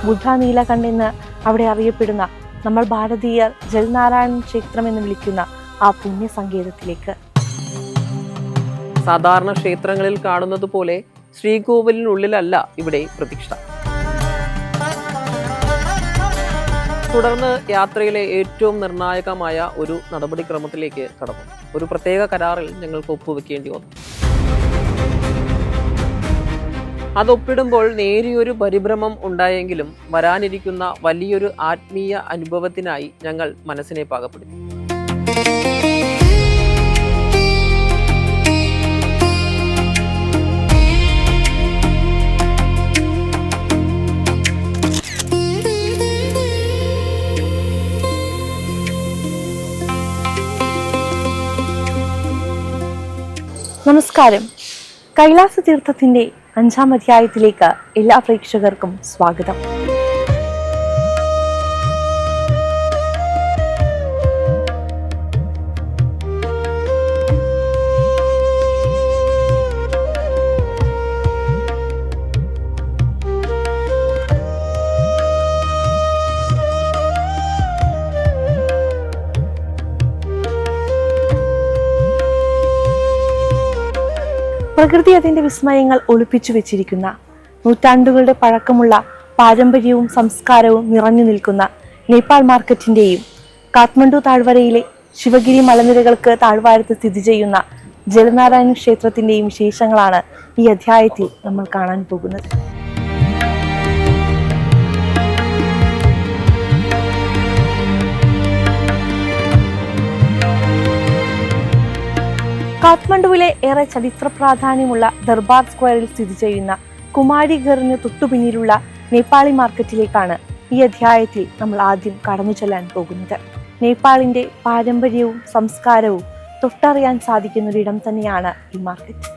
ബുദ്ധ നീലകണ്ഠെന്ന് അവിടെ അറിയപ്പെടുന്ന നമ്മൾ ഭാരതീയർ ജൽനാരായൺ ക്ഷേത്രം എന്ന് വിളിക്കുന്ന ആ പുണ്യ സങ്കേതത്തിലേക്ക്. സാധാരണ ക്ഷേത്രങ്ങളിൽ കാണുന്നത് പോലെ ശ്രീകോവിലിനുള്ളിലല്ല ഇവിടെ പ്രതിഷ്ഠ. തുടർന്ന് യാത്രയിലെ ഏറ്റവും നിർണായകമായ ഒരു നടപടിക്രമത്തിലേക്ക് കടന്നു. ഒരു പ്രത്യേക കരാറിൽ ഞങ്ങൾക്ക് ഒപ്പുവെക്കേണ്ടി വന്നു. അതൊപ്പിടുമ്പോൾ നേരിയൊരു പരിഭ്രമം ഉണ്ടായെങ്കിലും വരാനിരിക്കുന്ന വലിയൊരു ആത്മീയ അനുഭവത്തിനായി ഞങ്ങൾ മനസ്സിനെ പാകപ്പെടുത്തി. നമസ്കാരം. കൈലാസ തീർത്ഥത്തിന്റെ 5-ാം അധ്യായത്തിലേക്ക് എല്ലാ പ്രേക്ഷകർക്കും സ്വാഗതം. പ്രകൃതി അതിന്റെ വിസ്മയങ്ങൾ ഒളിപ്പിച്ചു വെച്ചിരിക്കുന്ന, നൂറ്റാണ്ടുകളുടെ പഴക്കമുള്ള പാരമ്പര്യവും സംസ്കാരവും നിറഞ്ഞു നിൽക്കുന്ന നേപ്പാൾ മാർക്കറ്റിന്റെയും കാഠ്മണ്ഡു താഴ്വരയിലെ ശിവഗിരി മലനിരകൾക്ക് താഴ്വാരത്ത് സ്ഥിതി ചെയ്യുന്ന ജലനാരായണ ക്ഷേത്രത്തിന്റെയും വിശേഷങ്ങളാണ് ഈ അധ്യായത്തിൽ നമ്മൾ കാണാൻ പോകുന്നത്. കാഠ്മണ്ഡുവിലെ ഏറെ ചരിത്ര പ്രാധാന്യമുള്ള ദർബാർ സ്ക്വയറിൽ സ്ഥിതി ചെയ്യുന്ന കുമാരി ഘറിന് തൊട്ടുപിന്നിലുള്ള നേപ്പാളി മാർക്കറ്റിലേക്കാണ് ഈ അധ്യായത്തിൽ നമ്മൾ ആദ്യം കടന്നു ചെല്ലാൻ പോകുന്നത്. നേപ്പാളിന്റെ പാരമ്പര്യവും സംസ്കാരവും തൊട്ടറിയാൻ സാധിക്കുന്ന ഒരിടം തന്നെയാണ് ഈ മാർക്കറ്റ്.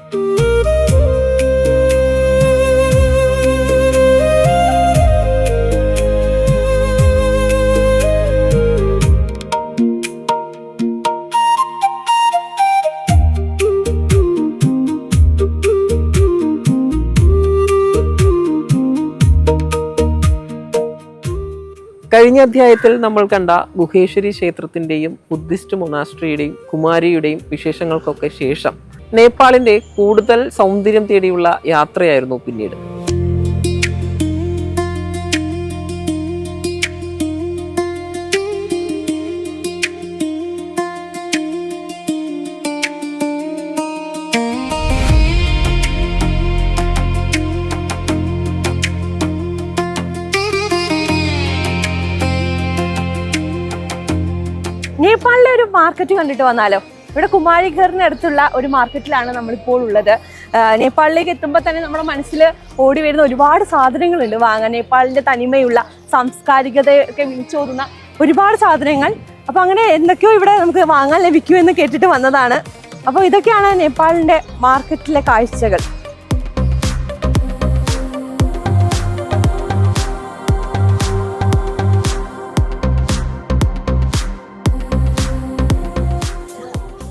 കഴിഞ്ഞ അധ്യായത്തിൽ നമ്മൾ കണ്ട ഗുഹേശ്വരി ക്ഷേത്രത്തിന്റെയും ബുദ്ധിസ്റ്റ് മൊണാസ്ട്രിയുടെയും കുമാരിയുടെയും വിശേഷങ്ങൾക്കൊക്കെ ശേഷം നേപ്പാളിന്റെ കൂടുതൽ സൗന്ദര്യം തേടിയുള്ള യാത്രയായിരുന്നു പിന്നീട്. നേപ്പാളിലെ ഒരു മാർക്കറ്റ് കണ്ടിട്ട് വന്നാലോ? ഇവിടെ കുമാരി ഘറിന് അടുത്തുള്ള ഒരു മാർക്കറ്റിലാണ് നമ്മളിപ്പോൾ ഉള്ളത്. നേപ്പാളിലേക്ക് എത്തുമ്പോൾ തന്നെ നമ്മുടെ മനസ്സിൽ ഓടി വരുന്ന ഒരുപാട് സാധനങ്ങളുണ്ട് വാങ്ങാൻ. നേപ്പാളിന്റെ തനിമയുള്ള സാംസ്കാരികതയൊക്കെ വിളിച്ചോതുന്ന ഒരുപാട് സാധനങ്ങൾ. അപ്പൊ അങ്ങനെ എന്തൊക്കെയോ ഇവിടെ നമുക്ക് വാങ്ങാൻ ലഭിക്കുമെന്ന് കേട്ടിട്ട് വന്നതാണ്. അപ്പോൾ ഇതൊക്കെയാണ് നേപ്പാളിന്റെ മാർക്കറ്റിലെ കാഴ്ചകൾ.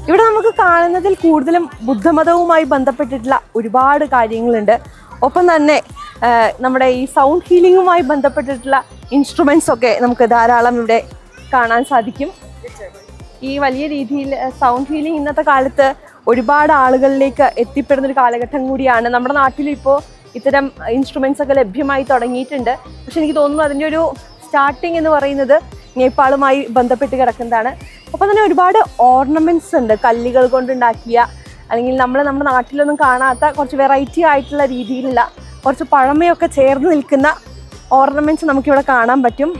ഇവിടെ നമുക്ക് കാണുന്നതിൽ കൂടുതലും ബുദ്ധമതവുമായി ബന്ധപ്പെട്ടിട്ടുള്ള ഒരുപാട് കാര്യങ്ങളുണ്ട്. ഒപ്പം തന്നെ നമ്മുടെ ഈ സൗണ്ട് ഹീലിംഗുമായി ബന്ധപ്പെട്ടിട്ടുള്ള ഇൻസ്ട്രുമെന്റ്സ് ഒക്കെ നമുക്ക് ധാരാളം ഇവിടെ കാണാൻ സാധിക്കും. ഈ വലിയ രീതിയിൽ സൗണ്ട് ഹീലിംഗ് ഇന്നത്തെ കാലത്ത് ഒരുപാട് ആളുകളിലേക്ക് എത്തിപ്പെടുന്ന ഒരു കാലഘട്ടം കൂടിയാണ്. നമ്മുടെ നാട്ടിൽ ഇപ്പോൾ ഇത്തരം ഇൻസ്ട്രുമെന്റ്സ് ഒക്കെ ലഭ്യമായി തുടങ്ങിയിട്ടുണ്ട്. പക്ഷെ എനിക്ക് തോന്നുന്നു അതിൻ്റെ ഒരു സ്റ്റാർട്ടിങ് എന്ന് പറയുന്നത് നേപ്പാളുമായി ബന്ധപ്പെട്ട് കിടക്കുന്നതാണ്. ഒപ്പം തന്നെ ഒരുപാട് ഓർണമെന്റ്സ് ഉണ്ട്, കല്ലുകൾ കൊണ്ടുണ്ടാക്കിയ, അല്ലെങ്കിൽ നമ്മുടെ നാട്ടിലൊന്നും കാണാത്ത കുറച്ച് വെറൈറ്റി ആയിട്ടുള്ള രീതിയിലുള്ള കുറച്ച് പഴമയൊക്കെ ചേർന്ന് നിൽക്കുന്ന ഓർണമെന്റ്സ് നമുക്കിവിടെ കാണാൻ പറ്റും.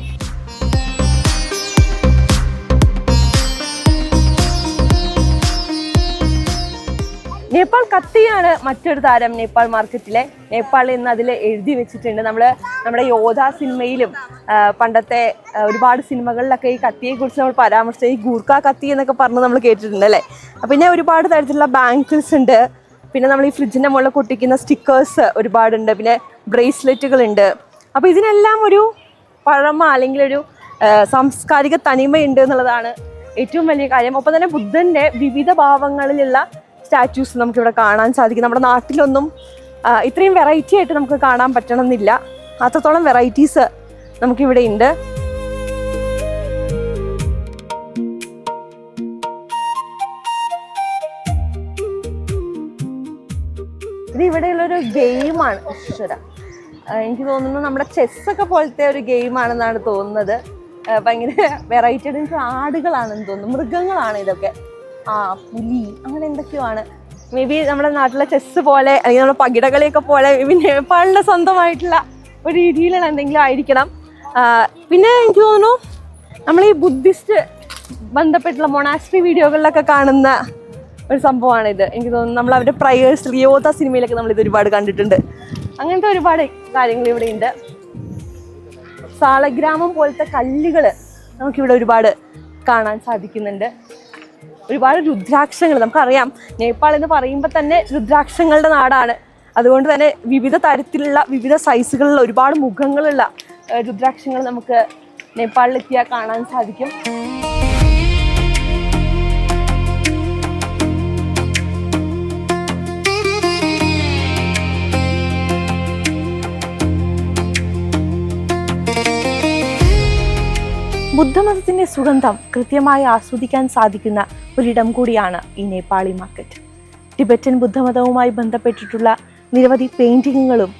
നേപ്പാൾ കത്തിയാണ് മറ്റൊരു താരം നേപ്പാൾ മാർക്കറ്റിലെ. നേപ്പാൾ എന്ന് അതിൽ എഴുതി വെച്ചിട്ടുണ്ട്. നമ്മുടെ യോധ സിനിമയിലും പണ്ടത്തെ ഒരുപാട് സിനിമകളിലൊക്കെ ഈ കത്തിയെ കുറിച്ച് നമ്മൾ പരാമർശിച്ച ഈ ഗൂർഖ കത്തി എന്നൊക്കെ പറഞ്ഞ് നമ്മൾ കേട്ടിട്ടുണ്ട് അല്ലേ. പിന്നെ ഒരുപാട് തരത്തിലുള്ള ബാങ്കിൾസ് ഉണ്ട്. പിന്നെ നമ്മൾ ഈ ഫ്രിഡ്ജിൻ്റെ മുകളിൽ കൊട്ടിക്കുന്ന സ്റ്റിക്കേഴ്സ് ഒരുപാടുണ്ട്. പിന്നെ ബ്രേസ്ലെറ്റുകളുണ്ട്. അപ്പോൾ ഇതിനെല്ലാം ഒരു പഴമ അല്ലെങ്കിൽ ഒരു സാംസ്കാരിക തനിമയുണ്ട് എന്നുള്ളതാണ് ഏറ്റവും വലിയ കാര്യം. ഒപ്പം തന്നെ ബുദ്ധൻ്റെ വിവിധ ഭാവങ്ങളിലുള്ള സ്റ്റാച്യൂസ് നമുക്കിവിടെ കാണാൻ സാധിക്കും. നമ്മുടെ നാട്ടിലൊന്നും ഇത്രയും വെറൈറ്റി ആയിട്ട് നമുക്ക് കാണാൻ പറ്റണമെന്നില്ല. അത്രത്തോളം വെറൈറ്റീസ് നമുക്കിവിടെ ഉണ്ട്. ഇത് ഇവിടെയുള്ളൊരു ഗെയിമാണ്. എനിക്ക് തോന്നുന്നു നമ്മുടെ ചെസ്സൊക്കെ പോലത്തെ ഒരു ഗെയിമാണെന്നാണ് തോന്നുന്നത്. ഭയങ്കര വെറൈറ്റി ആയിട്ട് ആടുകളാണെന്ന് തോന്നുന്നു, മൃഗങ്ങളാണ് ഇതൊക്കെ. പുലി അങ്ങനെ എന്തൊക്കെയോ ആണ്. മേ ബി നമ്മുടെ നാട്ടിലെ ചെസ്സ് പോലെ അല്ലെങ്കിൽ നമ്മുടെ പകിടകളിയൊക്കെ പോലെ മേ ബി നേപ്പാളിൻ്റെ സ്വന്തമായിട്ടുള്ള ഒരു രീതിയിലുള്ള എന്തെങ്കിലും ആയിരിക്കണം. പിന്നെ എനിക്ക് തോന്നുന്നു നമ്മൾ ഈ ബുദ്ധിസ്റ്റ് ബന്ധപ്പെട്ടുള്ള മൊണാസ്ട്രി വീഡിയോകളിലൊക്കെ കാണുന്ന ഒരു സംഭവമാണിത്. എനിക്ക് തോന്നുന്നു നമ്മൾ അവരുടെ പ്രയേഴ്സ് റിയോത്ത സിനിമയിലൊക്കെ നമ്മളിത് ഒരുപാട് കണ്ടിട്ടുണ്ട്. അങ്ങനത്തെ ഒരുപാട് കാര്യങ്ങൾ ഇവിടെ ഉണ്ട്. സാളഗ്രാമം പോലത്തെ കല്ലുകൾ നമുക്കിവിടെ ഒരുപാട് കാണാൻ സാധിക്കുന്നുണ്ട്. ഒരുപാട് രുദ്രാക്ഷങ്ങൾ. നമുക്കറിയാം നേപ്പാൾ എന്ന് പറയുമ്പോൾ തന്നെ രുദ്രാക്ഷങ്ങളുടെ നാടാണ്. അതുകൊണ്ട് തന്നെ വിവിധ തരത്തിലുള്ള വിവിധ സൈസുകളിലുള്ള ഒരുപാട് മുഖങ്ങളുള്ള രുദ്രാക്ഷങ്ങൾ നമുക്ക് നേപ്പാളിലെത്തിയാൽ കാണാൻ സാധിക്കും. ബുദ്ധമതത്തിന്റെ സുഗന്ധം കൃത്യമായി ആസ്വദിക്കാൻ സാധിക്കുന്ന ഒരിടം കൂടിയാണ് ഈ നേപ്പാളി മാർക്കറ്റ്. ടിബറ്റൻ ബുദ്ധമതവുമായി ബന്ധപ്പെട്ടിട്ടുള്ള നിരവധി പെയിന്റിങ്ങുകളും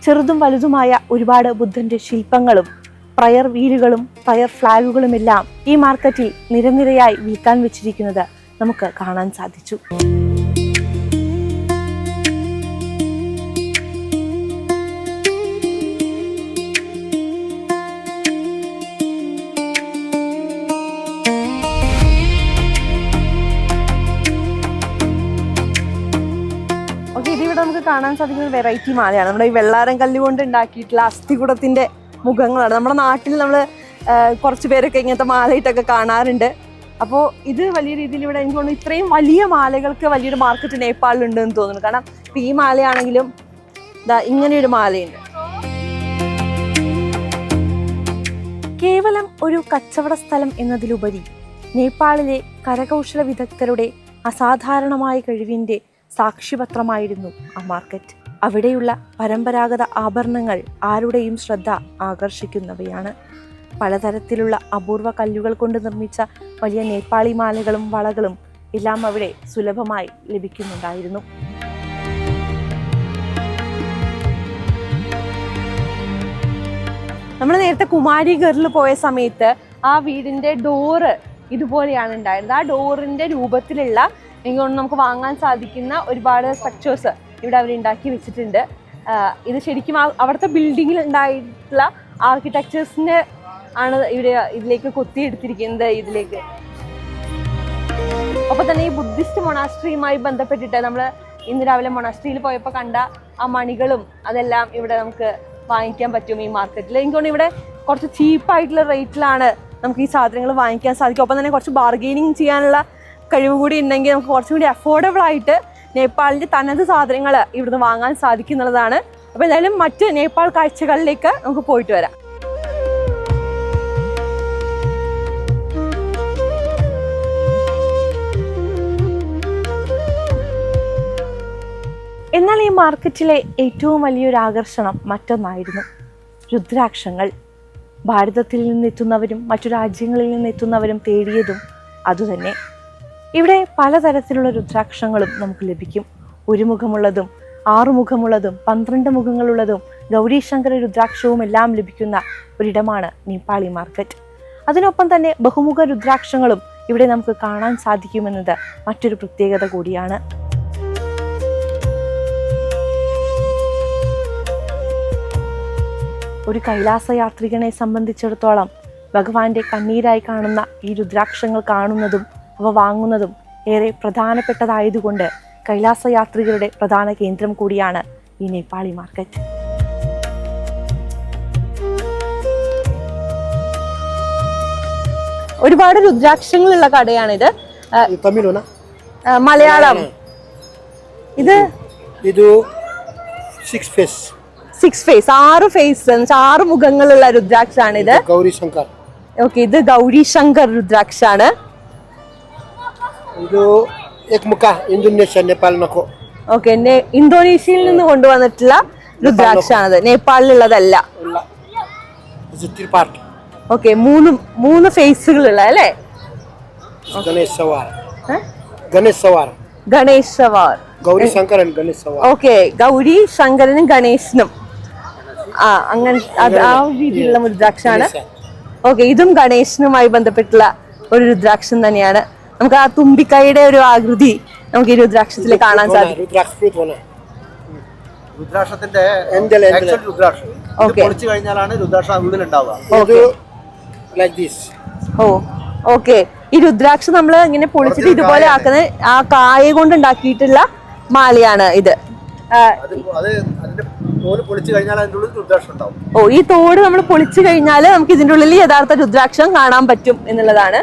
ചെറുതും വലുതുമായ ഒരുപാട് ബുദ്ധന്റെ ശില്പങ്ങളും പ്രയർ വീലുകളും പ്രയർ ഫ്ലാഗുകളുമെല്ലാം ഈ മാർക്കറ്റിൽ നിരനിരയായി വിൽക്കാൻ വെച്ചിരിക്കുന്നത് നമുക്ക് കാണാൻ സാധിച്ചു. ഇതിവിടെ നമുക്ക് കാണാൻ സാധിക്കുന്ന വെറൈറ്റി മാലയാണ്. നമ്മുടെ ഈ വെള്ളാരം കല്ലുകൊണ്ട് ഉണ്ടാക്കിയിട്ടുള്ള അസ്ഥികുടത്തിന്റെ മുഖങ്ങളാണ്. നമ്മുടെ നാട്ടിൽ നമ്മൾ കുറച്ച് പേരൊക്കെ ഇങ്ങനത്തെ മാലയിട്ടൊക്കെ കാണാറുണ്ട്. അപ്പോൾ ഇത് വലിയ രീതിയിൽ ഇവിടെ എനിക്ക് തോന്നുന്നു ഇത്രയും വലിയ മാലകൾക്ക് വലിയൊരു മാർക്കറ്റ് നേപ്പാളിലുണ്ട് എന്ന് തോന്നുന്നു. കാരണം ഇപ്പം ഈ മാലയാണെങ്കിലും ഇങ്ങനെയൊരു മാലയുണ്ട്. കേവലം ഒരു കച്ചവട സ്ഥലം എന്നതിലുപരി നേപ്പാളിലെ കരകൗശല വിദഗ്ധരുടെ അസാധാരണമായ കഴിവിൻ്റെ സാക്ഷ്യപത്രമായിരുന്നു ആ മാർക്കറ്റ്. അവിടെയുള്ള പരമ്പരാഗത ആഭരണങ്ങൾ ആരുടെയും ശ്രദ്ധ ആകർഷിക്കുന്നവയാണ്. പലതരത്തിലുള്ള അപൂർവ കല്ലുകൾ കൊണ്ട് നിർമ്മിച്ച വലിയ നേപ്പാളി മാലകളും വളകളും എല്ലാം അവിടെ സുലഭമായി ലഭിക്കുന്നുണ്ടായിരുന്നു. നമ്മൾ നേരത്തെ കുമാരി ഗറിൽ പോയ സമയത്ത് ആ വീടിന്റെ ഡോറ് ഇതുപോലെയാണ് ഉണ്ടായിരുന്നത്. ആ ഡോറിന്റെ രൂപത്തിലുള്ള എനിക്ക് തോന്നുന്നു നമുക്ക് വാങ്ങാൻ സാധിക്കുന്ന ഒരുപാട് സ്ട്രക്ചേഴ്സ് ഇവിടെ അവർ ഉണ്ടാക്കി വെച്ചിട്ടുണ്ട്. ഇത് ശരിക്കും അവിടുത്തെ ബിൽഡിങ്ങിൽ ഉണ്ടായിട്ടുള്ള ആർക്കിടെക്ചേഴ്സിന്റെ ആണ് ഇവിടെ ഇതിലേക്ക് കൊത്തിയെടുത്തിരിക്കുന്നത് ഇതിലേക്ക്. ഒപ്പം തന്നെ ഈ ബുദ്ധിസ്റ്റ് മൊണാസ്ട്രിയുമായി ബന്ധപ്പെട്ടിട്ട് നമ്മൾ ഇന്ന് രാവിലെ മൊണാസ്ട്രിയിൽ പോയപ്പോൾ കണ്ട ആ മണികളും അതെല്ലാം ഇവിടെ നമുക്ക് വാങ്ങിക്കാൻ പറ്റും ഈ മാർക്കറ്റിൽ. എനിക്ക് തോന്നുന്നു ഇവിടെ കുറച്ച് ചീപ്പായിട്ടുള്ള റേറ്റിലാണ് നമുക്ക് ഈ സാധനങ്ങൾ വാങ്ങിക്കാൻ സാധിക്കും. ഒപ്പം തന്നെ കുറച്ച് ബാർഗെയിനിങ് ചെയ്യാനുള്ള കഴിവ് കൂടി ഉണ്ടെങ്കിൽ നമുക്ക് കുറച്ചും കൂടി അഫോർഡബിൾ ആയിട്ട് നേപ്പാളിൻ്റെ തനത് സാധനങ്ങൾ ഇവിടുന്ന് വാങ്ങാൻ സാധിക്കുന്നുള്ളതാണ്. അപ്പോൾ എന്തായാലും മറ്റ് നേപ്പാൾ കാഴ്ചകളിലേക്ക് നമുക്ക് പോയിട്ട് വരാം. എന്നാൽ ഈ മാർക്കറ്റിലെ ഏറ്റവും വലിയൊരു ആകർഷണം മറ്റൊന്നായിരുന്നു, രുദ്രാക്ഷങ്ങൾ. ഭാരതത്തിൽ നിന്നെത്തുന്നവരും മറ്റു രാജ്യങ്ങളിൽ നിന്നെത്തുന്നവരും തേടിയതും അതുതന്നെ. ഇവിടെ പലതരത്തിലുള്ള രുദ്രാക്ഷങ്ങളും നമുക്ക് ലഭിക്കും. ഒരു മുഖമുള്ളതും 6 മുഖമുള്ളതും 12 മുഖങ്ങളുള്ളതും ഗൗരീശങ്കര രുദ്രാക്ഷവും എല്ലാം ലഭിക്കുന്ന ഒരിടമാണ് നേപ്പാളി മാർക്കറ്റ്. അതിനൊപ്പം തന്നെ ബഹുമുഖ രുദ്രാക്ഷങ്ങളും ഇവിടെ നമുക്ക് കാണാൻ സാധിക്കുമെന്നത് മറ്റൊരു പ്രത്യേകത കൂടിയാണ്. ഒരു കൈലാസ യാത്രികനെ സംബന്ധിച്ചിടത്തോളം ഭഗവാന്റെ കണ്ണീരായി കാണുന്ന ഈ രുദ്രാക്ഷങ്ങൾ കാണുന്നതും അവ വാങ്ങുന്നതും ഏറെ പ്രധാനപ്പെട്ടതായതുകൊണ്ട് കൈലാസ യാത്രികരുടെ പ്രധാന കേന്ദ്രം കൂടിയാണ് ഈ നേപ്പാളി മാർക്കറ്റ്. ഒരുപാട് രുദ്രാക്ഷങ്ങളുള്ള കടയാണിത്. മലയാളം. ഇത് 6 ഫേസ് 6 ഫേസ് 6 മുഖങ്ങളുള്ള രുദ്രാക്ഷാണിത്. ഗൗരീശങ്കർ. ഓക്കെ, ഇത് ഗൗരീശങ്കർ രുദ്രാക്ഷാണ്. ഇത് ഇന്തോനേഷ്യ നേപ്പാൾ നക്കോ. ഓക്കെ, ഇന്തോനേഷ്യയിൽ നിന്ന് കൊണ്ടുവന്നിട്ടുള്ള രുദ്രാക്ഷാണത്, നേപ്പാളിലുള്ളതല്ല. It's a three part. Okay, മൂന്ന് ഫേസുകളുള്ള അല്ലേ? Ganesh Sawar. Huh? Ganesh Sawar. Ganesh Sawar. Gauri Shankar and Ganesh Sawar. Okay, Gauri ശങ്കരനും ഗണേശനും അങ്ങനെ ആ രീതിയിലുള്ള രുദ്രാക്ഷാണ്. ഓക്കെ, ഇതും ഗണേശനുമായി ബന്ധപ്പെട്ടുള്ള ഒരു രുദ്രാക്ഷം തന്നെയാണ്. നമുക്ക് ആ തുമ്പിക്കൈയുടെ ഒരു ആകൃതി നമുക്ക് ഈ രുദ്രാക്ഷത്തിൽ കാണാൻ സാധിക്കും. രുദ്രാക്ഷത്തിന്റെ രുദ്രാക്ഷം പൊളിച്ചു കഴിഞ്ഞാലാണ് രുദ്രാക്ഷം ഉള്ളിൽ ഉണ്ടാവുക. ഓ ഓക്കെ, ഈ രുദ്രാക്ഷം നമ്മൾ ഇങ്ങനെ പൊളിച്ചിട്ട് ഇതുപോലെ ആക്കുന്ന ആ കായ കൊണ്ട് ഉണ്ടാക്കിയിട്ടുള്ള മാലയാണ് ഇത്. ഓ, ഈ തോട് നമ്മൾ പൊളിച്ചു കഴിഞ്ഞാൽ നമുക്ക് ഇതിന്റെ ഉള്ളിൽ യഥാർത്ഥ രുദ്രാക്ഷം കാണാൻ പറ്റും എന്നുള്ളതാണ്.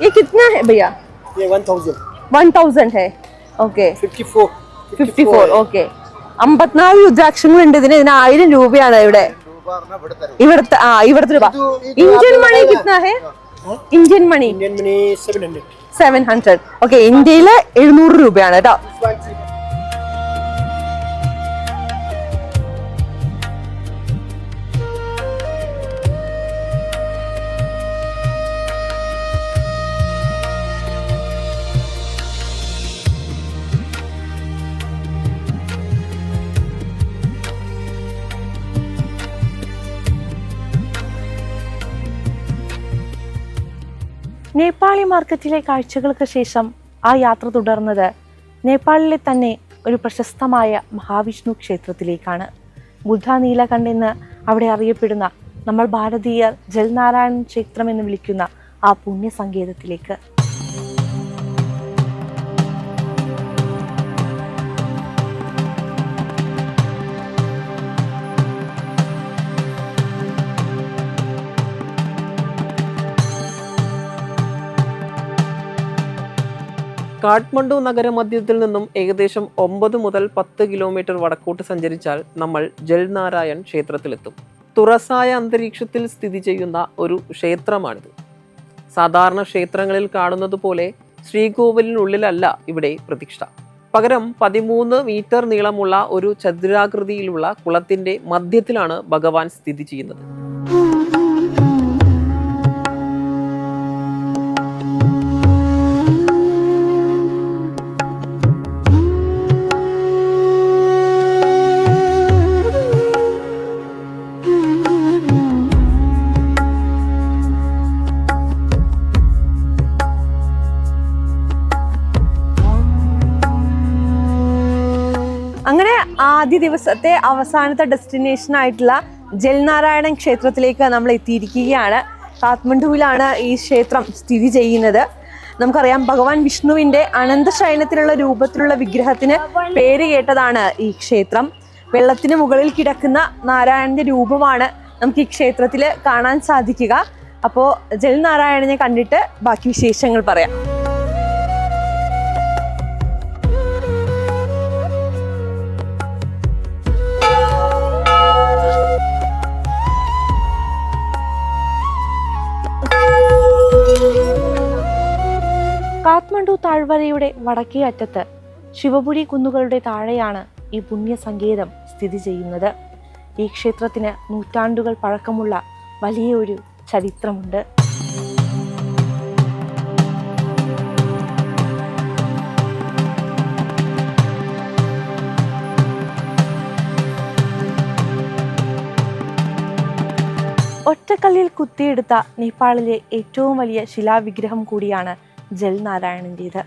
ഈ കിतना है भैया? ये 1000 है. ഓക്കെ, 54. ഓക്കെ, 54 രുദ്രാക്ഷങ്ങൾ ഉണ്ട് ഇതിന്. 1000 രൂപയാണ് ഇവിടെ ഇവിടുത്തെ രൂപ. ഇന്ത്യൻ മണി കിतना है? Indian money 700. ഓക്കെ, ഇന്ത്യയിലെ 700 രൂപയാണ് കേട്ടോ. നേപ്പാളി മാർക്കറ്റിലെ കാഴ്ചകൾക്ക് ശേഷം ആ യാത്ര തുടർന്നത് നേപ്പാളിലെ തന്നെ ഒരു പ്രശസ്തമായ മഹാവിഷ്ണു ക്ഷേത്രത്തിലേക്കാണ്. ബുദ്ധ നീലകണ്ഠെന്ന് അവിടെ അറിയപ്പെടുന്ന നമ്മൾ ഭാരതീയർ ജൽനാരായൺ ക്ഷേത്രം എന്ന് വിളിക്കുന്ന ആ പുണ്യ സങ്കേതത്തിലേക്ക്. കാഠ്മണ്ഡു നഗരമധ്യത്തിൽ നിന്നും ഏകദേശം 9 മുതൽ 10 കിലോമീറ്റർ വടക്കോട്ട് സഞ്ചരിച്ചാൽ നമ്മൾ ജൽനാരായൺ ക്ഷേത്രത്തിലെത്തും. തുറസായ അന്തരീക്ഷത്തിൽ സ്ഥിതി ചെയ്യുന്ന ഒരു ക്ഷേത്രമാണിത്. സാധാരണ ക്ഷേത്രങ്ങളിൽ കാണുന്നത് പോലെ ശ്രീകോവിലിനുള്ളിലല്ല ഇവിടെ പ്രതിഷ്ഠ. പകരം 13 മീറ്റർ നീളമുള്ള ഒരു ചതുരാകൃതിയിലുള്ള കുളത്തിന്റെ മധ്യത്തിലാണ് ഭഗവാൻ സ്ഥിതി ചെയ്യുന്നത്. അങ്ങനെ ആദ്യ ദിവസത്തെ അവസാനത്തെ ഡെസ്റ്റിനേഷൻ ആയിട്ടുള്ള ജൽനാരായണൻ ക്ഷേത്രത്തിലേക്ക് നമ്മൾ എത്തിയിരിക്കുകയാണ്. കാഠ്മണ്ഡുവിലാണ് ഈ ക്ഷേത്രം സ്ഥിതി ചെയ്യുന്നത്. നമുക്കറിയാം, ഭഗവാൻ വിഷ്ണുവിന്റെ അനന്തശയനത്തിലുള്ള രൂപത്തിലുള്ള വിഗ്രഹത്തിന് പേര് കേട്ടതാണ് ഈ ക്ഷേത്രം. വെള്ളത്തിന് മുകളിൽ കിടക്കുന്ന നാരായണന്റെ രൂപമാണ് നമുക്ക് ഈ ക്ഷേത്രത്തിൽ കാണാൻ സാധിക്കുക. അപ്പോൾ ജൽനാരായണനെ കണ്ടിട്ട് ബാക്കി വിശേഷങ്ങൾ പറയാം. കാഠ്മണ്ഡു താഴ്വരയുടെ വടക്കേ അറ്റത്ത് ശിവപുരി കുന്നുകളുടെ താഴെയാണ് ഈ പുണ്യസങ്കേതം സ്ഥിതി ചെയ്യുന്നത്. ഈ ക്ഷേത്രത്തിന് നൂറ്റാണ്ടുകൾ പഴക്കമുള്ള വലിയൊരു ചരിത്രമുണ്ട്. ഒറ്റക്കല്ലിൽ കുത്തിയെടുത്ത നേപ്പാളിലെ ഏറ്റവും വലിയ ശിലാവിഗ്രഹം കൂടിയാണ് ജൽനാരായണൻ്റേത്.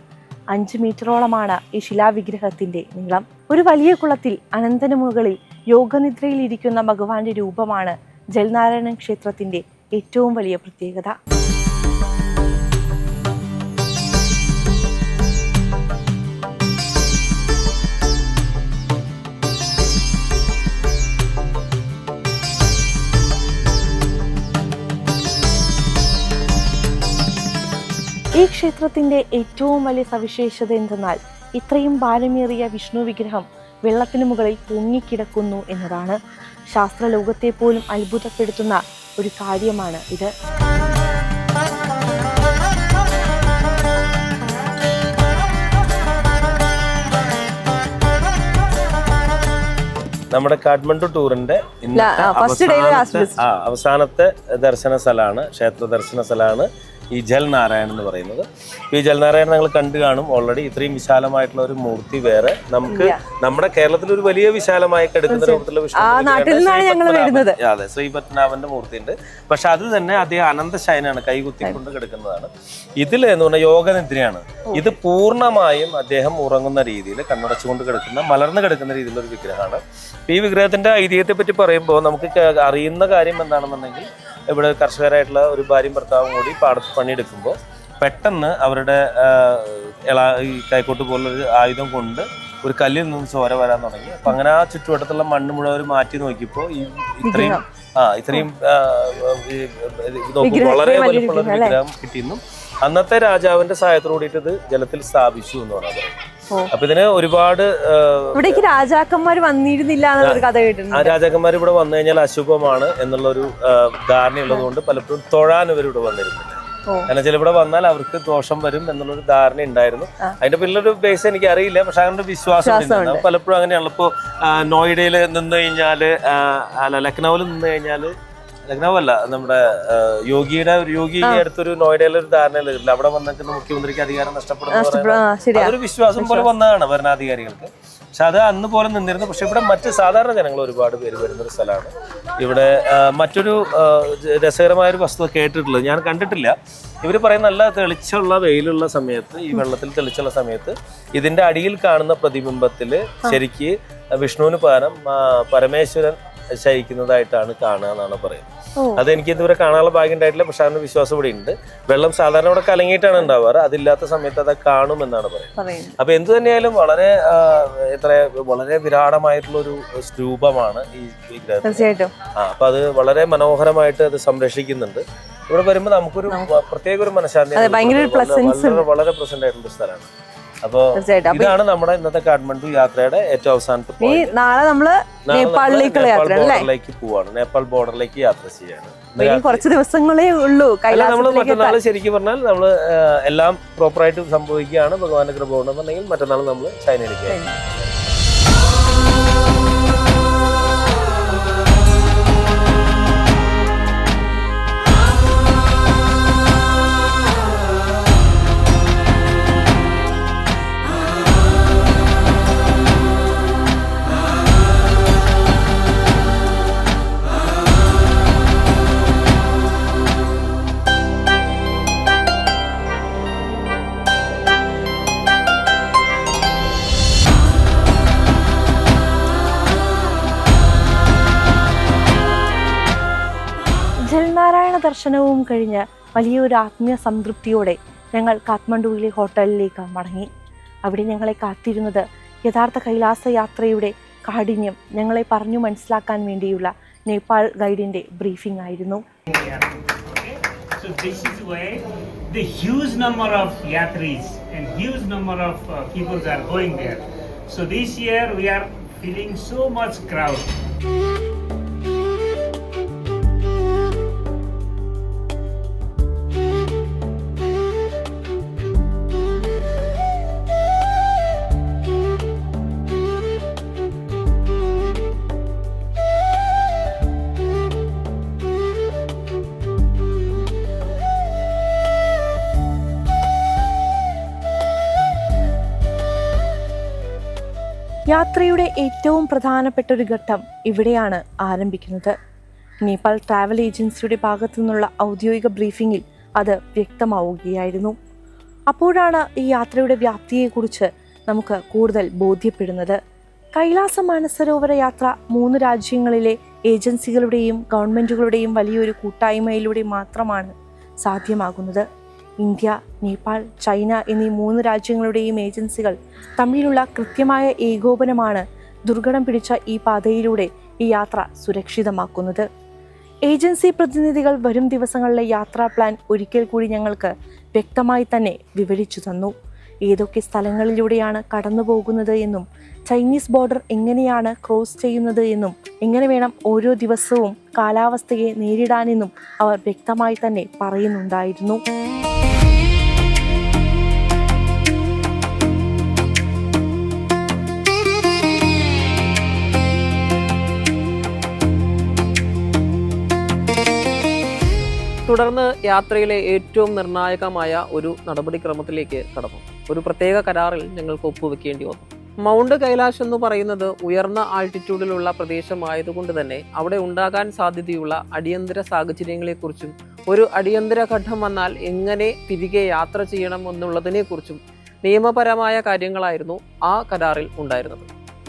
5 മീറ്ററോളമാണ് ഈ ശിലാവിഗ്രഹത്തിന്റെ നീളം. ഒരു വലിയ കുളത്തിൽ അനന്തന് മുകളിൽ യോഗനിദ്രയിലിരിക്കുന്ന ഭഗവാന്റെ രൂപമാണ് ജൽനാരായണൻ ക്ഷേത്രത്തിന്റെ ഏറ്റവും വലിയ പ്രത്യേകത. ഈ ക്ഷേത്രത്തിന്റെ ഏറ്റവും വലിയ സവിശേഷത എന്തെന്നാൽ ഇത്രയും ഭാരമേറിയ വിഷ്ണു വിഗ്രഹം വെള്ളത്തിന് മുകളിൽ പൊങ്ങിക്കിടക്കുന്നു എന്നതാണ്. ശാസ്ത്രലോകത്തെ പോലും അത്ഭുതപ്പെടുത്തുന്ന ഒരു കാര്യമാണ് ഇത്. നമ്മുടെ കാഠ്മണ്ഡു ടൂറിന്റെ അവസാനത്തെ ദർശന സ്ഥലമാണ്, ക്ഷേത്ര ദർശന സ്ഥലമാണ് ഈ ജൽനാരായൺ എന്ന് പറയുന്നത്. ഈ ജൽനാരായൺ ഞങ്ങൾ കണ്ടു കാണും ഓൾറെഡി. ഇത്രയും വിശാലമായിട്ടുള്ള ഒരു മൂർത്തി വേറെ നമുക്ക് നമ്മുടെ കേരളത്തിൽ ഒരു വലിയ വിശാലമായി കിടക്കുന്ന രൂപത്തിലുള്ള അതെ ശ്രീ പത്മനാഭന്റെ മൂർത്തി ഉണ്ട്. പക്ഷെ അത് തന്നെ അദ്ദേഹം അനന്തശയനാണ്, കൈകുത്തിക്കൊണ്ട് കിടക്കുന്നതാണ്. ഇതിൽ എന്ന് പറഞ്ഞാൽ യോഗനിദ്രയാണ്. ഇത് പൂർണ്ണമായും അദ്ദേഹം ഉറങ്ങുന്ന രീതിയിൽ കണ്ണടച്ചുകൊണ്ട് കിടക്കുന്ന, മലർന്നു കിടക്കുന്ന രീതിയിലുള്ള ഒരു വിഗ്രഹമാണ്. ഈ വിഗ്രഹത്തിന്റെ ഐതിഹ്യത്തെ പറ്റി പറയുമ്പോൾ നമുക്ക് അറിയുന്ന കാര്യം എന്താണെന്നുണ്ടെങ്കിൽ, ഇവിടെ കർഷകരായിട്ടുള്ള ഒരു ഭാര്യയും ഭർത്താവും കൂടി പാടത്ത് പണിയെടുക്കുമ്പോൾ പെട്ടെന്ന് അവരുടെ ഈ കൈക്കോട്ട് പോലുള്ളൊരു ആയുധം കൊണ്ട് ഒരു കല്ലിൽ നിന്ന് ചോര വരാൻ തുടങ്ങി. അപ്പൊ അങ്ങനെ ആ ചുറ്റുവട്ടത്തുള്ള മണ്ണ് മുഴുവൻ മാറ്റി നോക്കിയപ്പോൾ ഇത്രയും വളരെ വലുപ്പമുള്ള ഒരു വിഗ്രഹം കിട്ടിയിരുന്നു. അന്നത്തെ രാജാവിന്റെ സഹായത്തോട് കൂടിയിട്ട് ഇത് ജലത്തിൽ സ്ഥാപിച്ചു എന്ന് പറയുന്നത്. അപ്പൊ ഇതിന് ഒരുപാട് രാജാക്കന്മാർ വന്നിരുന്നില്ല എന്നൊരു കഥ കേട്ടിട്ടുണ്ട്. ആ രാജാക്കന്മാർ ഇവിടെ വന്നു കഴിഞ്ഞാൽ അശുഭമാണ് എന്നുള്ളൊരു ധാരണയുള്ളത് കൊണ്ട് പലപ്പോഴും തൊഴാൻ ഇവർ ഇവിടെ വന്നിരുന്നില്ല. കാരണം വെച്ചാൽ ഇവിടെ വന്നാൽ അവർക്ക് ദോഷം വരും എന്നുള്ളൊരു ധാരണ ഉണ്ടായിരുന്നു. അതിന്റെ പിള്ളൊരു ബേസ് എനിക്ക് അറിയില്ല, പക്ഷെ അങ്ങനെ വിശ്വാസം പലപ്പോഴും അങ്ങനെയാണല്ലോ. ഇപ്പോ നോയിഡയിൽ നിന്ന് കഴിഞ്ഞാല്, അല്ല ലക്നൌവിൽ നിന്ന് കഴിഞ്ഞാല്, ലക്നൌവല്ല നമ്മുടെ യോഗി അടുത്തൊരു നോയിഡയിലെ ഒരു ധാരണയില്ല, അവിടെ വന്നിട്ട് മുഖ്യമന്ത്രിക്ക് അധികാരം നഷ്ടപ്പെടുന്ന അതൊരു വിശ്വാസം പോലെ വന്നതാണ് ഭരണാധികാരികൾക്ക്. പക്ഷെ അത് അന്ന് പോലെ നിന്നിരുന്നു. പക്ഷെ ഇവിടെ മറ്റ് സാധാരണ ജനങ്ങൾ ഒരുപാട് പേര് വരുന്നൊരു സ്ഥലമാണ്. ഇവിടെ മറ്റൊരു രസകരമായൊരു വസ്തുത കേട്ടിട്ടുള്ളത്, ഞാൻ കണ്ടിട്ടില്ല. ഇവർ പറയുന്ന നല്ല തെളിച്ചുള്ള വെയിലുള്ള സമയത്ത്, ഈ വെള്ളത്തിൽ തെളിച്ചുള്ള സമയത്ത് ഇതിന്റെ അടിയിൽ കാണുന്ന പ്രതിബിംബത്തിൽ ശരിക്ക് വിഷ്ണുവിന് പകരം പരമേശ്വരൻ ശയിക്കുന്നതായിട്ടാണ് കാണുക എന്നാണ് പറയുന്നത്. അതെനിക്ക് ഇതുവരെ കാണാനുള്ള ഭാഗ്യം ഉണ്ടായിട്ടില്ല, പക്ഷെ അതിന് വിശ്വാസം ഇവിടെ ഉണ്ട്. വെള്ളം സാധാരണ ഇവിടെ കലങ്ങിയിട്ടാണ് ഉണ്ടാവാറ്, അതില്ലാത്ത സമയത്ത് അത് കാണുമെന്നാണ് പറയുന്നത്. അപ്പൊ എന്തു തന്നെയായാലും വളരെ വിരാടമായിട്ടുള്ള ഒരു രൂപമാണ് ഈ വിഗ്രഹം. അപ്പൊ അത് വളരെ മനോഹരമായിട്ട് അത് സംരക്ഷിക്കുന്നുണ്ട്. ഇവിടെ വരുമ്പോൾ നമുക്കൊരു പ്രത്യേക ഒരു മനഃശാന്തി, വളരെ പ്രസന്റ് ആയിട്ടുള്ള സ്ഥലമാണ്. അപ്പൊ ഇതാണ് നമ്മുടെ ഇന്നത്തെ കാഠ്മണ്ഡു യാത്രയുടെ ഏറ്റവും അവസാനത്തെ. നാളെ നമ്മള് ബോർഡറിലേക്ക് പോവാണ്, നേപ്പാൾ ബോർഡറിലേക്ക് യാത്ര ചെയ്യാണ്. കുറച്ച് ദിവസങ്ങളേ ഉള്ളൂ. നമ്മള് മറ്റന്നാൾ ശരിക്കും പറഞ്ഞാൽ നമ്മള് എല്ലാം പ്രോപ്പറായിട്ട് സംഭവിക്കുകയാണ്, ഭഗവാന്റെ കൃപ ഉണ്ടെന്നുണ്ടെങ്കിൽ മറ്റന്നാൾ നമ്മള് ചൈനയിലേക്ക്. ജൽനാരായണ ദർശനവും കഴിഞ്ഞ് വലിയൊരു ആത്മീയ സംതൃപ്തിയോടെ ഞങ്ങൾ കാഠ്മണ്ഡുവിലെ ഹോട്ടലിലേക്ക് മടങ്ങി. അവിടെ ഞങ്ങളെ കാത്തിരുന്നത് യഥാർത്ഥ കൈലാസ യാത്രയുടെ കാഠിന്യം ഞങ്ങളെ പറഞ്ഞു മനസ്സിലാക്കാൻ വേണ്ടിയുള്ള നേപ്പാൾ ഗൈഡിന്റെ ബ്രീഫിംഗ് ആയിരുന്നു. So this is where the huge number of yatris and huge number of people are going there. So this year we are feeling so much crowd. യാത്രയുടെ ഏറ്റവും പ്രധാനപ്പെട്ട ഒരു ഘട്ടം ഇവിടെയാണ് ആരംഭിക്കുന്നത്. നേപ്പാൾ ട്രാവൽ ഏജൻസിയുടെ ഭാഗത്തു നിന്നുള്ള ഔദ്യോഗിക ബ്രീഫിങ്ങിൽ അത് വ്യക്തമാവുകയായിരുന്നു. അപ്പോഴാണ് ഈ യാത്രയുടെ വ്യാപ്തിയെക്കുറിച്ച് നമുക്ക് കൂടുതൽ ബോധ്യപ്പെടുന്നത്. കൈലാസ മാനസരോവര യാത്ര 3 രാജ്യങ്ങളിലെ ഏജൻസികളുടെയും ഗവൺമെൻറ്റുകളുടെയും വലിയൊരു കൂട്ടായ്മയിലൂടെ മാത്രമാണ് സാധ്യമാകുന്നത്. ഇന്ത്യ, നേപ്പാൾ, ചൈന എന്നീ 3 രാജ്യങ്ങളുടെയും ഏജൻസികൾ തമ്മിലുള്ള കൃത്യമായ ഏകോപനമാണ് ദുർഘടം പിടിച്ച ഈ പാതയിലൂടെ ഈ യാത്ര സുരക്ഷിതമാക്കുന്നത്. ഏജൻസി പ്രതിനിധികൾ വരും ദിവസങ്ങളിലെ യാത്രാ പ്ലാൻ ഒരിക്കൽ കൂടി ഞങ്ങൾക്ക് വ്യക്തമായി തന്നെ വിവരിച്ചു തന്നു. ഏതൊക്കെ സ്ഥലങ്ങളിലൂടെയാണ് കടന്നു പോകുന്നത് എന്നും ചൈനീസ് ബോർഡർ എങ്ങനെയാണ് ക്രോസ് ചെയ്യുന്നത് എന്നും എങ്ങനെ വേണം ഓരോ ദിവസവും കാലാവസ്ഥയെ നേരിടാനെന്നും അവർ വ്യക്തമായി തന്നെ പറയുന്നുണ്ടായിരുന്നു. തുടർന്ന് യാത്രയിലെ ഏറ്റവും നിർണായകമായ ഒരു നടപടിക്രമത്തിലേക്ക് കടന്നു. ഒരു പ്രത്യേക കരാറിൽ ഞങ്ങൾക്ക് ഒപ്പുവെക്കേണ്ടി വന്നു. മൗണ്ട് കൈലാഷ് എന്ന് പറയുന്നത് ഉയർന്ന ആൾട്ടിറ്റ്യൂഡിലുള്ള പ്രദേശമായതുകൊണ്ട് തന്നെ അവിടെ ഉണ്ടാകാൻ സാധ്യതയുള്ള അടിയന്തര സാഹചര്യങ്ങളെക്കുറിച്ചും ഒരു അടിയന്തര ഘട്ടം വന്നാൽ എങ്ങനെ തിരികെ യാത്ര ചെയ്യണം എന്നുള്ളതിനെക്കുറിച്ചും നിയമപരമായ കാര്യങ്ങളായിരുന്നു ആ കരാറിൽ ഉണ്ടായിരുന്നത്.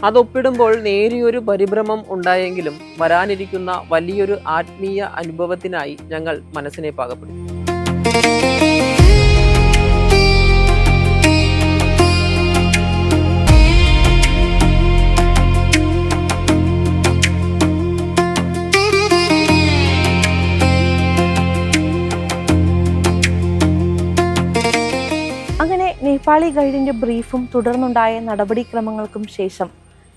അതൊപ്പിടുമ്പോൾ നേരിയൊരു പരിഭ്രമം ഉണ്ടായെങ്കിലും വരാനിരിക്കുന്ന വലിയൊരു ആത്മീയ അനുഭവത്തിനായി ഞങ്ങൾ മനസ്സിനെ പാകപ്പെടുത്തി. അങ്ങനെ നേപ്പാളി ഗൈഡിൻ്റെ ബ്രീഫും തുടർന്നുണ്ടായ നടപടിക്രമങ്ങൾക്കും ശേഷം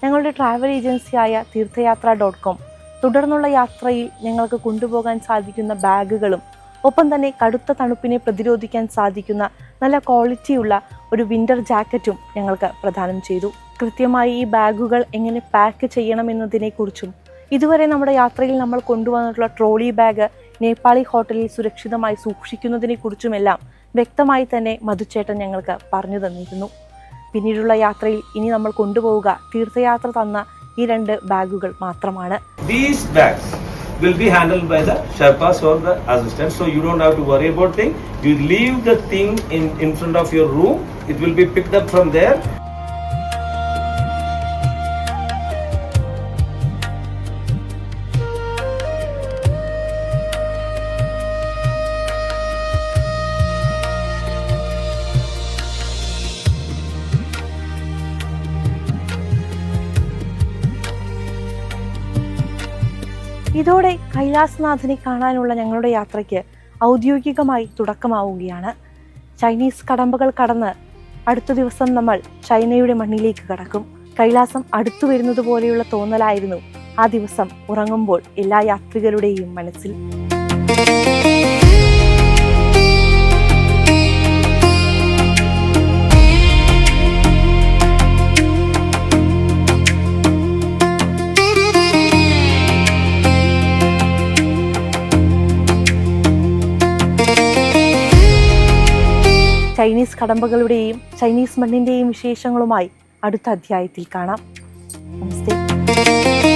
ഞങ്ങളുടെ ട്രാവൽ ഏജൻസിയായ തീർത്ഥയാത്ര.com തുടർന്നുള്ള യാത്രയിൽ ഞങ്ങൾക്ക് കൊണ്ടുപോകാൻ സാധിക്കുന്ന ബാഗുകളും ഒപ്പം തന്നെ കടുത്ത തണുപ്പിനെ പ്രതിരോധിക്കാൻ സാധിക്കുന്ന നല്ല ക്വാളിറ്റിയുള്ള ഒരു വിൻ്റർ ജാക്കറ്റും ഞങ്ങൾക്ക് പ്രദാനം ചെയ്തു. കൃത്യമായി ഈ ബാഗുകൾ എങ്ങനെ പാക്ക് ചെയ്യണമെന്നതിനെക്കുറിച്ചും ഇതുവരെ നമ്മുടെ യാത്രയിൽ നമ്മൾ കൊണ്ടുവന്നിട്ടുള്ള ട്രോളി ബാഗ് നേപ്പാളി ഹോട്ടലിൽ സുരക്ഷിതമായി സൂക്ഷിക്കുന്നതിനെക്കുറിച്ചുമെല്ലാം വ്യക്തമായി തന്നെ മധുച്ചേട്ടൻ ഞങ്ങൾക്ക് പറഞ്ഞു തന്നിരുന്നു. പിന്നീടുള്ള യാത്രയിൽ ഇനി നമ്മൾ കൊണ്ടുപോവുക തീർത്ഥയാത്ര തന്ന ഈ 2 ബാഗുകൾ മാത്രമാണ്. These bags will be handled by the Sherpas or the assistants, so you don't have to worry about thing. You leave the thing in front of your room. It will be picked up from there. ഇതോടെ കൈലാസനാഥനെ കാണാനുള്ള ഞങ്ങളുടെ യാത്രയ്ക്ക് ഔദ്യോഗികമായി തുടക്കമാവുകയാണ്. Chinese കടമ്പകൾ കടന്ന് അടുത്ത ദിവസം നമ്മൾ ചൈനയുടെ മണ്ണിലേക്ക് കടക്കും. കൈലാസം അടുത്തു വരുന്നത് പോലെയുള്ള തോന്നലായിരുന്നു ആ ദിവസം ഉറങ്ങുമ്പോൾ എല്ലാ യാത്രികരുടെയും മനസ്സിൽ. ചൈനീസ് കടമ്പകളുടെയും ചൈനീസ് മണ്ണിൻ്റെയും വിശേഷങ്ങളുമായി അടുത്ത അധ്യായത്തിൽ കാണാം. നമസ്തേ.